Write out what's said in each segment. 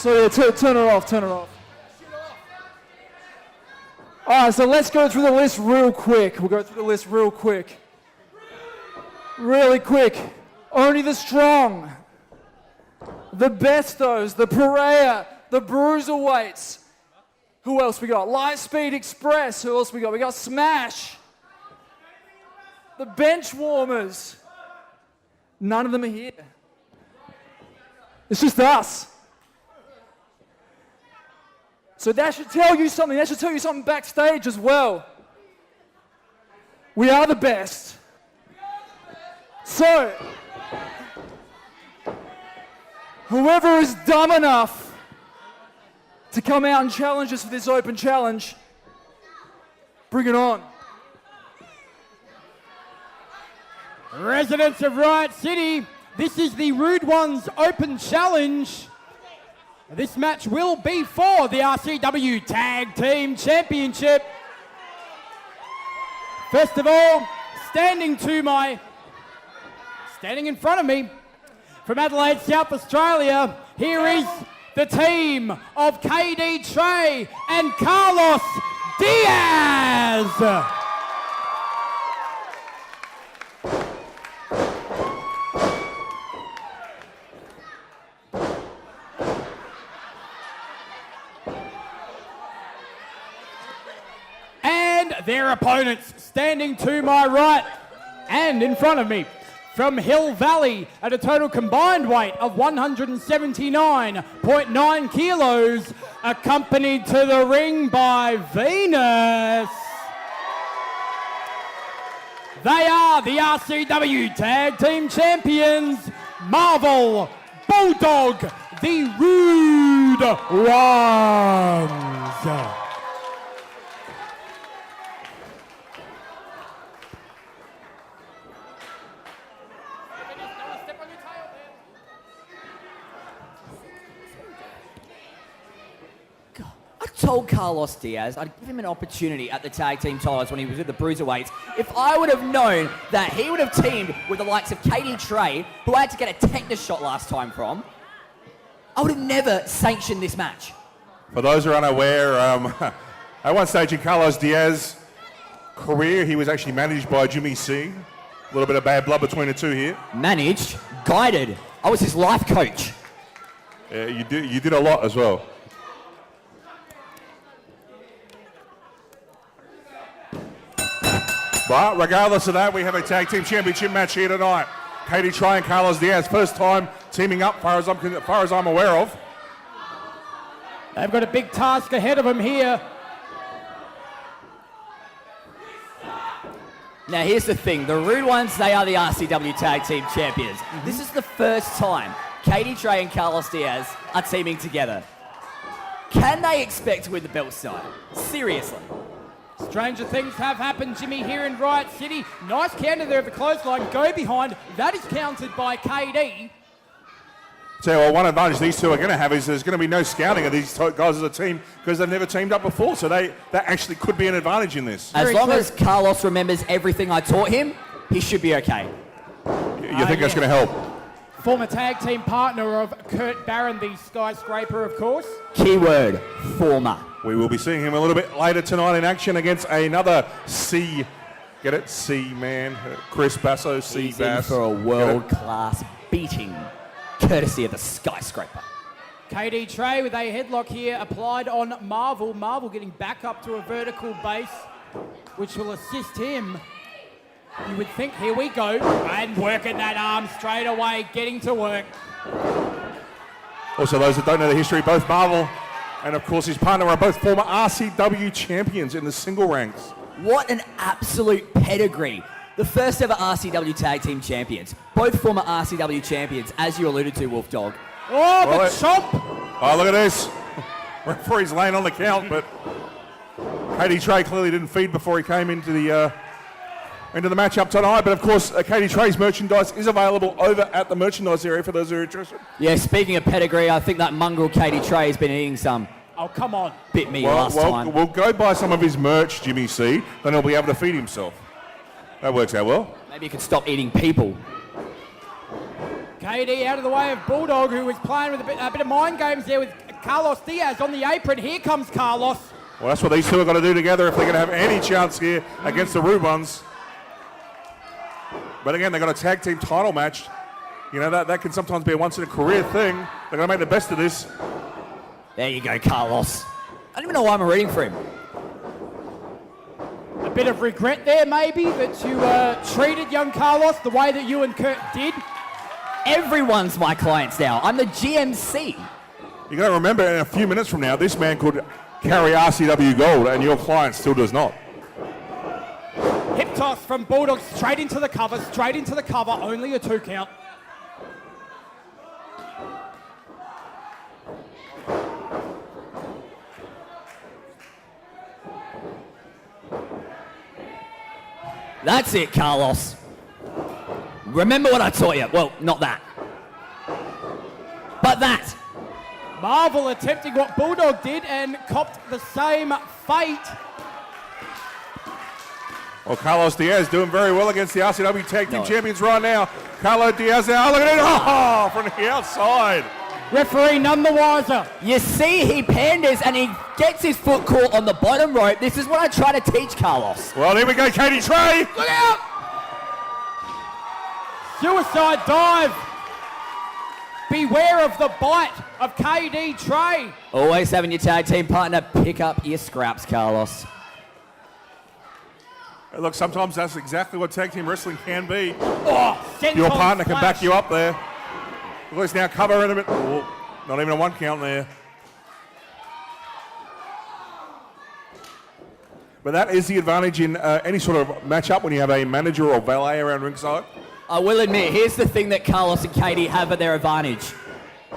So yeah, turn it off. All right, so let's go through the list real quick. We'll go through the list real quick. Really quick. Only the strong, the bestos, the Perea, the bruiserweights. Who else we got? Lightspeed Express. Who else we got? We got Smash. The bench warmers. None of them are here. It's just us. So that should tell you something. That should tell you something backstage as well. We are the best. So, whoever is dumb enough to come out and challenge us for this open challenge, bring it on. Residents of Riot City, this is the Rude Ones Open Challenge. This match will be for the RCW Tag Team Championship. First of all, standing in front of me, from Adelaide, South Australia, here is the team of KD Trey and Carlos Diaz. And their opponents standing to my right and in front of me, from Hill Valley at a total combined weight of 179.9 kilos, accompanied to the ring by Venus. They are the RCW Tag Team Champions, Marvel, Bulldog, the Rude Ones. I told Carlos Diaz I'd give him an opportunity at the tag team titles when he was with the Bruiserweights. If I would have known that he would have teamed with the likes of KD Trey, who I had to get a tetanus shot last time from, I would have never sanctioned this match. For those who are unaware, at one stage in Carlos Diaz's career, he was actually managed by Jimmy C. A little bit of bad blood between the two here. Managed, guided. I was his life coach. Yeah, you did a lot as well. But regardless of that, we have a tag team championship match here tonight. KD Trey and Carlos Diaz, first time teaming up, far as I'm aware of. They've got a big task ahead of them here. Now here's the thing, the Rude Ones, they are the RCW Tag Team Champions. This is the first time KD Trey and Carlos Diaz are teaming together. Can they expect to win the belts tonight? Seriously. Stranger things have happened, Jimmy, here in Riot City. Nice counter there of the clothesline. Go behind. That is countered by KD. So one advantage these two are going to have is there's going to be no scouting of these guys as a team because they've never teamed up before. So that actually could be an advantage in this. As long as Carlos remembers everything I taught him, he should be okay. You think that's going to help? Former tag team partner of Kurt Barron, the skyscraper, of course. Keyword, former. We will be seeing him a little bit later tonight in action against another C. Get it? C man. Chris Basso, C He's in Bass. for a world-class beating, courtesy of the skyscraper. KD Trey with a headlock here applied on Marvel. Marvel getting back up to a vertical base, which will assist him. You would think, here we go, and working that arm straight away, getting to work. Also, those that don't know the history, both Marvel and, of course, his partner are both former RCW champions in the single ranks. What an absolute pedigree. The first ever RCW Tag Team Champions. Both former RCW champions, as you alluded to, Wolf Dog. Oh, the chomp! Oh, look at this. Referee's laying on the count, but KD Trey clearly didn't feed before he came into the matchup tonight. But, of course, KD Trey's merchandise is available over at the merchandise area for those who are interested. Yeah, speaking of pedigree, I think that mongrel KD Trey has been eating some. Oh, come on. Bit me last time. We'll go buy some of his merch, Jimmy C. Then he'll be able to feed himself. That works out well. Maybe you could stop eating people. KD out of the way of Bulldog, who was playing with a bit of mind games there with Carlos Diaz on the apron. Here comes Carlos. Well, that's what these two are going to do together if they're going to have any chance here against the Rude Ones. But again, they've got a tag team title match. You know, that can sometimes be a once-in-a-career thing. They're going to make the best of this. There you go, Carlos. I don't even know why I'm rooting for him. A bit of regret there, maybe, that you treated young Carlos the way that you and Kurt did. Everyone's my clients now. I'm the GMC. You got to remember, in a few minutes from now, this man could carry RCW gold, and your client still does not. Hip toss from Bulldog straight into the cover, only a 2 count. That's it, Carlos. Remember what I taught you. Well, not that. But that. Marvel attempting what Bulldog did and copped the same fate. Well, Carlos Diaz doing very well against the RCW Tag Team Champions right now. Carlos Diaz now, look at it, oh, from the outside. Referee none the wiser. You see, he panders and he gets his foot caught on the bottom rope. This is what I try to teach Carlos. Well, here we go, Katie Trey. Look out! Suicide dive. Beware of the bite of KD Trey. Always having your tag team partner pick up your scraps, Carlos. Look, sometimes that's exactly what tag team wrestling can be. Oh, Your partner can back you up there. Look, it's now cover in a bit. Oh, not even a 1 count there. But that is the advantage in any sort of matchup when you have a manager or valet around ringside. I will admit, here's the thing that Carlos and Katie have at their advantage.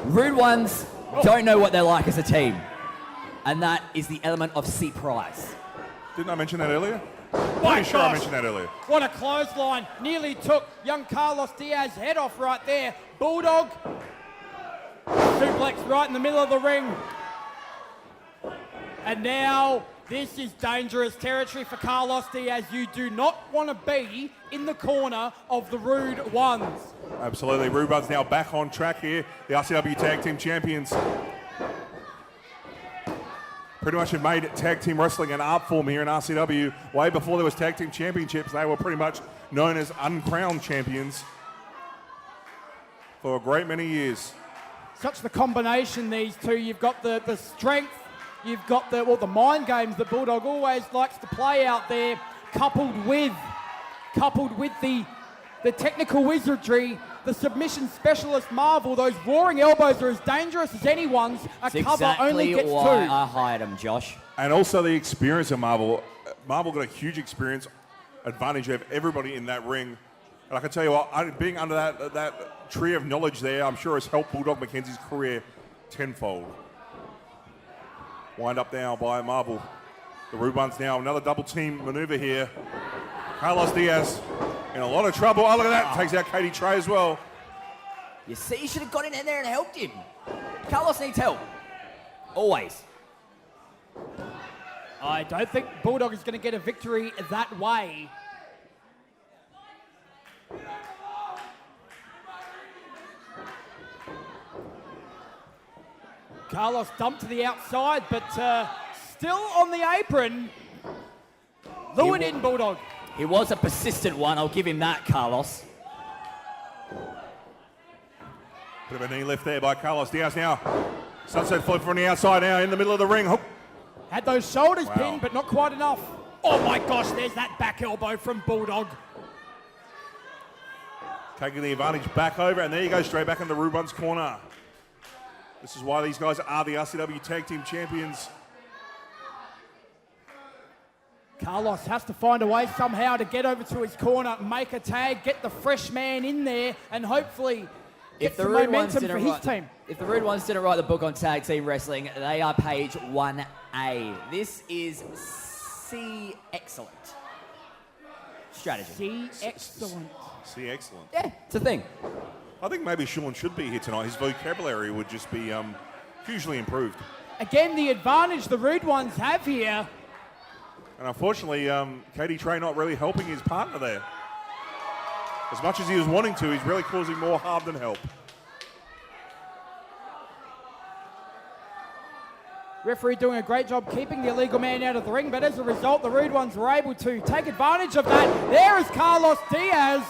Rude Ones don't know what they're like as a team. And that is the element of surprise. Didn't I mention that earlier? My Pretty sure I gosh. mentioned that earlier. What a clothesline. Nearly took young Carlos Diaz's head off right there. Bulldog. Suplex right in the middle of the ring. And now this is dangerous territory for Carlos Diaz. You do not want to be in the corner of the Rude Ones. Absolutely. Rude Ones now back on track here. The RCW Tag Team Champions. Pretty much had made tag team wrestling an art form here in RCW. Way before there was tag team championships, they were pretty much known as uncrowned champions for a great many years. Such the combination, these two. You've got the strength, you've got the mind games that Bulldog always likes to play out there, coupled with the technical wizardry, the submission specialist Marvel. Those roaring elbows are as dangerous as anyone's. A That's cover exactly only gets why 2. I hired him, Josh. And also the experience of Marvel. Marvel got a huge experience advantage of everybody in that ring. And I can tell you what, being under that tree of knowledge there, I'm sure has helped Bulldog McKenzie's career tenfold. Wind up now by Marvel. The Rude Ones now, another double team maneuver here. Carlos Diaz in a lot of trouble. Oh, look at that. Takes out Katie Trey as well. You see, you should have got in there and helped him. Carlos needs help. Always. I don't think Bulldog is going to get a victory that way. Carlos dumped to the outside, but still on the apron. Lure it in, Bulldog. He was a persistent one, I'll give him that, Carlos. Bit of a knee lift there by Carlos Diaz now. Sunset flip from the outside now in the middle of the ring. Hook. Had those shoulders pinned, but not quite enough. Oh my gosh, there's that back elbow from Bulldog. Taking the advantage back over, and there you go, straight back in the Rude Ones corner. This is why these guys are the RCW Tag Team Champions. Carlos has to find a way somehow to get over to his corner, make a tag, get the fresh man in there, and hopefully get some momentum for his team. If the Rude Ones didn't write the book on tag team wrestling, they are page 1A. This is C excellent strategy. See, excellent. See, excellent. Yeah, it's a thing. I think maybe Sean should be here tonight. His vocabulary would just be hugely improved. Again, the advantage the Rude Ones have here. And unfortunately, Katie Trey not really helping his partner there. As much as he was wanting to, he's really causing more harm than help. Referee doing a great job keeping the illegal man out of the ring, but as a result, the Rude Ones were able to take advantage of that. There is Carlos Diaz.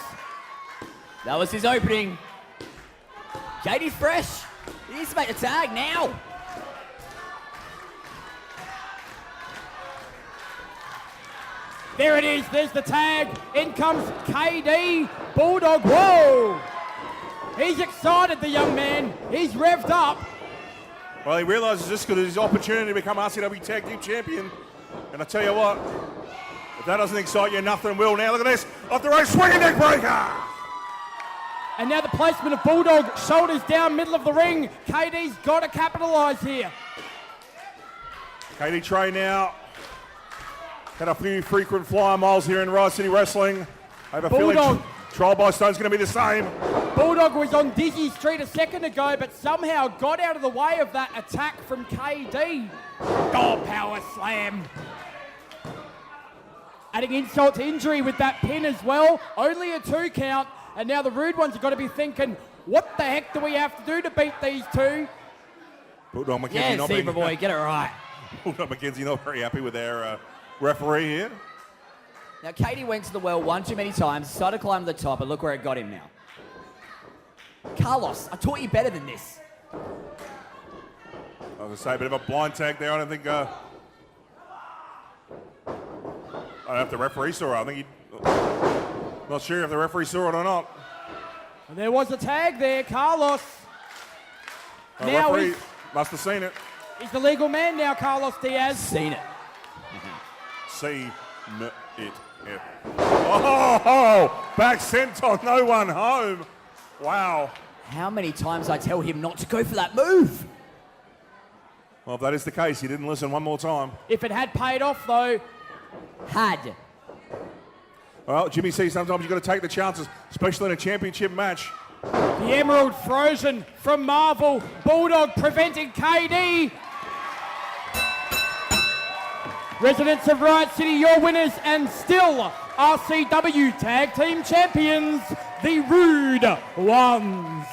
That was his opening. Katie Fresh. He needs to make the tag now. There it is. There's the tag. In comes KD. Bulldog. Whoa. He's excited, the young man. He's revved up. Well, he realises this is his opportunity to become RCW Tag Team Champion. And I tell you what, if that doesn't excite you, nothing will. Now look at this. Off the right, swinging neck breaker. And now the placement of Bulldog. Shoulders down, middle of the ring. KD's got to capitalise here. Katie Trey now. Had a few frequent flyer miles here in Riot City Wrestling. I have a feeling Bulldog. trial by Stone's going to be the same. Bulldog was on Dizzy Street a second ago, but somehow got out of the way of that attack from KD. Oh, power slam. Adding insult to injury with that pin as well. Only a 2 count. And now the Rude Ones have got to be thinking, what the heck do we have to do to beat these two? Bulldog McKenzie Yeah, not Zebra boy, get it right. Bulldog McKenzie not very happy with their referee here. Now, Katie went to the well one too many times, started climbing to the top, and look where it got him now. Carlos, I taught you better than this. I was going to say, a bit of a blind tag there. I don't think... I don't know if the referee saw it. I think he... Not sure if the referee saw it or not. And there was a tag there, Carlos. The Now referee must have seen it. he's the legal man now, Carlos Diaz. Seen it. Seen it. Yeah. Oh, back senton, no one home. Wow. How many times I tell him not to go for that move? Well, if that is the case, he didn't listen one more time. If it had paid off, though, Had. Well, Jimmy C, sometimes you've got to take the chances, especially in a championship match. the Emerald Frozen from Marvel. Bulldog preventing KD. Residents of Riot City, your winners and still RCW Tag Team Champions, the Rude Ones.